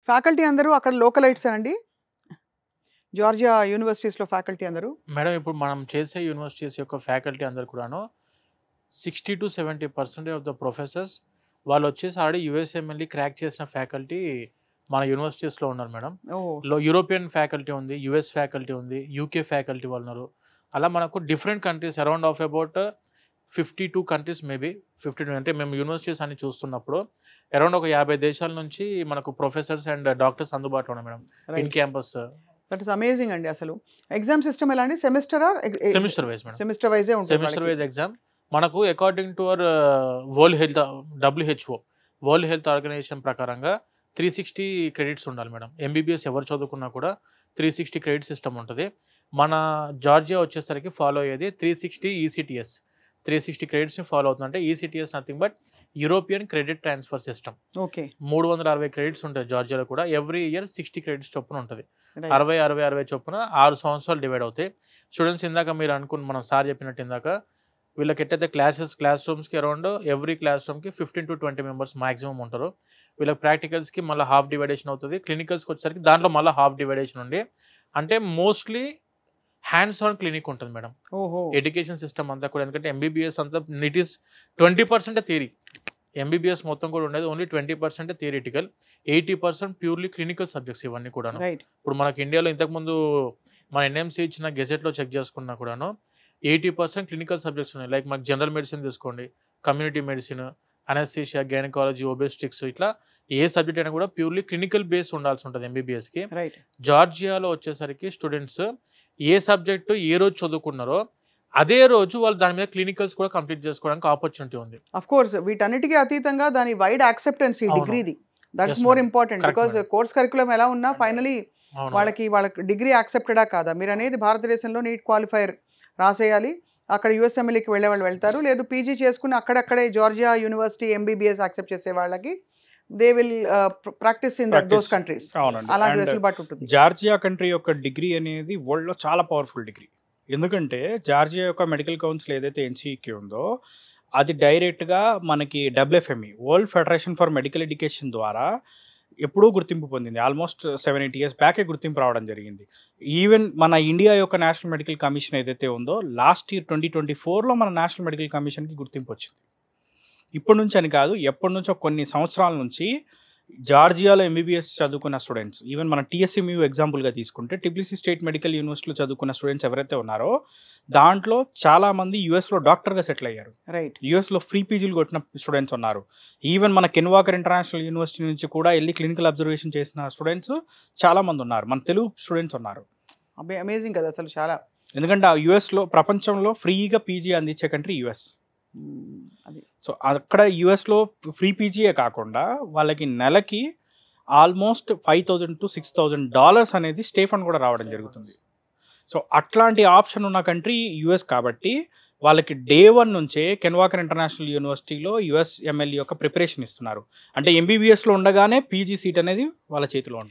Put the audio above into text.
Faculty అందరూ అక్కడ localites అండి? జార్జియా యూనివర్సిటీస్‌లో ఫ్యాకల్టీ అందరూ? మేడం ఇప్పుడు మనం చేసే యూనివర్సిటీస్ యొక్క ఫ్యాకల్టీ అందరూ కూడాను 60-70% ఆఫ్ ద ప్రొఫెసర్స్ వాళ్ళొచ్చేసి ఆల్రెడీ యూఎస్ఎంఎల్‌ని క్రాక్ చేసిన ఫ్యాకల్టీ మన యూనివర్సిటీస్‌లో ఉన్నారు మేడం. ఓహ్! యూరోపియన్ ఫ్యాకల్టీ ఉంది, యూఎస్ ఫ్యాకల్టీ ఉంది, యూకే ఫ్యాకల్టీ వాళ్ళున్నారు. అలా మనకు different countries around of about 52 countries maybe 52 అంటే మేము యూనివర్సిటీస్ అన్ని చూస్తున్నప్పుడు అరౌండ్ ఒక 50 దేశాల నుంచి మనకు ప్రొఫెసర్స్ అండ్ డాక్టర్స్ అందుబాటులో ఉన్నారు madam. In right. Campus that is amazing అండి అసలు. ఎగ్జామ్ సిస్టమ్ ఎలా అండి? సెమిస్టరా? Semester wise madam. సెమిస్టర్ వైజే ఉంటుంది సెమిస్టర్ వాళ్ళకి. వైజ్ ఎగ్జామ్ మనకు according to our world health WHO world health organization ప్రకారంగా 360 క్రెడిట్స్ ఉండాలి మేడం. ఎంబీబీఎస్ ఎవరు చదువుకున్నా కూడా 360 క్రెడిట్ సిస్టమ్ ఉంటుంది. మన జార్జియా వచ్చేసరికి ఫాలో అయ్యేది 360 ECTS. 360 క్రెడిట్స్‌ని ఫాలో అవుతుంది. అంటే ECTS nothing but European credit transfer system. Okay. 360 credits ఉంటాయి జార్జియాలో కూడా. ఎవ్రీ ఇయర్ 60 క్రెడిట్స్ చొప్పున ఉంటుంది. రైట్. 60 చొప్పున 6 సంవత్సరాలు డివైడ్ అవుతాయి. స్టూడెంట్స్ ఇందాక మీరు మనం సార్ చెప్పినట్టు ఇందాక వీళ్ళకి ఎట్టయితే క్లాస్ రూమ్స్‌కి అరౌండ్ ఎవ్రీ క్లాస్ రూమ్‌కి 15-20 మెంబర్స్ మాక్సిమం ఉంటారు. వీళ్ళకి ప్రాక్టికల్స్‌కి మళ్ళీ హాఫ్ డివైడేషన్ అవుతుంది. క్లినికల్స్‌కి వచ్చేసరికి దాంట్లో మళ్ళీ హాఫ్ డివైడేషన్ ఉండి అంటే మోస్ట్లీ హ్యాండ్స్ ఆన్ క్లినిక్ ఉంటుంది మేడం. ఓహో! ఎడ్యుకేషన్ సిస్టమ్ అంతా కూడా ఎందుకంటే ఎంబీబీఎస్ అంతా ఇట్ ఈస్ 20% థియరీ. ఎంబీబీఎస్ మొత్తం కూడా ఉండేది only 20% theoretical. 80% purely clinical subjects ఇవన్నీ కూడాను. రైట్. ఇప్పుడు మనకి ఇండియాలో ఇంతకుముందు మన ఎన్ఎంసీ ఇచ్చిన గెజెట్‌లో చెక్ చేసుకున్నా కూడాను 80% క్లినికల్ సబ్జెక్ట్స్ ఉన్నాయి. లైక్ మనకి జనరల్ మెడిసిన్ తీసుకోండి, కమ్యూనిటీ మెడిసిన్, అనస్థీషియా, గైనకాలజీ, ఒబెస్టిక్స్ ఇట్లా ఏ సబ్జెక్ట్ అయినా కూడా ప్యూర్లీ క్లినికల్ బేస్ ఉండాల్సి ఉంటుంది ఎంబీబీఎస్‌కి. రైట్. జార్జియాలో వచ్చేసరికి స్టూడెంట్స్ ఏ సబ్జెక్టు ఏ రోజు చదువుకున్నారో అదే రోజు వాళ్ళు దాని మీద క్లినికల్స్ కూడా కంప్లీట్ చేసుకోవడానికి ఆపర్చునిటీ ఉంది. ఆఫ్‌కోర్స్ వీటన్నిటికి అతీతంగా దాని వైడ్ యాక్సెప్టెన్స్ ఈ అవును. డిగ్రీది. That's Yes, more madam. Important. Correct, because madam. Course curriculum ఎలా ఉన్నా ఫైనలీ అవును. వాళ్ళకి డిగ్రీ యాక్సెప్టెడా కాదా? మీరనేది భారతదేశంలో నీట్ క్వాలిఫైయర్ రాసేయాలి. అక్కడ యూఎస్ఎంఎల్‌కి వెళ్ళేవాళ్ళు వెళ్తారు. లేదు పీజీ చేసుకుని అక్కడక్కడే జార్జియా యూనివర్సిటీ ఎంబీబీఎస్ యాక్సెప్ట్ చేసే వాళ్ళకి they will practice in those countries. అవునండి. అలాంటి అండ్ వెసులుబాటు ఉంటుంది. జార్జియా కంట్రీ యొక్క డిగ్రీ అనేది వరల్డ్‌లో చాలా పవర్ఫుల్ డిగ్రీ. ఎందుకంటే జార్జియా యొక్క మెడికల్ కౌన్సిల్ ఏదైతే ఎన్‌సిఈక్యూ ఉందో అది డైరెక్ట్‌గా మనకి WFME world federation for medical education ద్వారా ఎప్పుడూ గుర్తింపు పొందింది. ఆల్మోస్ట్ 7-8 ఇయర్స్ బ్యాకే గుర్తింపు రావడం జరిగింది. ఈవెన్ మన ఇండియా యొక్క నేషనల్ మెడికల్ కమిషన్ ఏదైతే ఉందో లాస్ట్ ఇయర్ 2024లో మన నేషనల్ మెడికల్ కమిషన్‌కి గుర్తింపు వచ్చింది. ఇప్పటి నుంచి అని కాదు, ఎప్పటి నుంచో కొన్ని సంవత్సరాల నుంచి జార్జియాలో ఎంబీబీఎస్ చదువుకున్న స్టూడెంట్స్ ఈవెన్ మన TSMU ఎగ్జాంపుల్గా తీసుకుంటే TBC స్టేట్ మెడికల్ యూనివర్సిటీలో చదువుకున్న స్టూడెంట్స్ ఎవరైతే ఉన్నారో దాంట్లో చాలామంది యూఎస్లో డాక్టర్గా సెటిల్ అయ్యారు. రైట్. యూఎస్లో ఫ్రీ పీజీలు కొట్టిన స్టూడెంట్స్ ఉన్నారు. ఈవెన్ మన కెన్వాకర్ ఇంటర్నేషనల్ యూనివర్సిటీ నుంచి కూడా వెళ్ళి క్లినికల్ అబ్జర్వేషన్ చేసిన స్టూడెంట్స్ చాలామంది ఉన్నారు. మన తెలుగు స్టూడెంట్స్ ఉన్నారు. అమేజింగ్ కదా అసలు చాలా. ఎందుకంటే ఆ యూఎస్లో ప్రపంచంలో ఫ్రీగా పీజీ అందించే కంట్రీ యూఎస్. అది సో అక్కడ యూఎస్లో ఫ్రీ పీజీయే కాకుండా వాళ్ళకి నెలకి ఆల్మోస్ట్ $5,000 to $6,000 అనేది స్టే ఫండ్ కూడా రావడం జరుగుతుంది. సో అట్లాంటి ఆప్షన్ ఉన్న కంట్రీ యూఎస్ కాబట్టి వాళ్ళకి డే 1 నుంచే కెన్వాకర్ ఇంటర్నేషనల్ యూనివర్సిటీలో USMLE యొక్క ప్రిపరేషన్ ఇస్తున్నారు. అంటే ఎంబీబీఎస్లో ఉండగానే పీజీ సీట్ అనేది వాళ్ళ చేతిలో ఉంటుంది.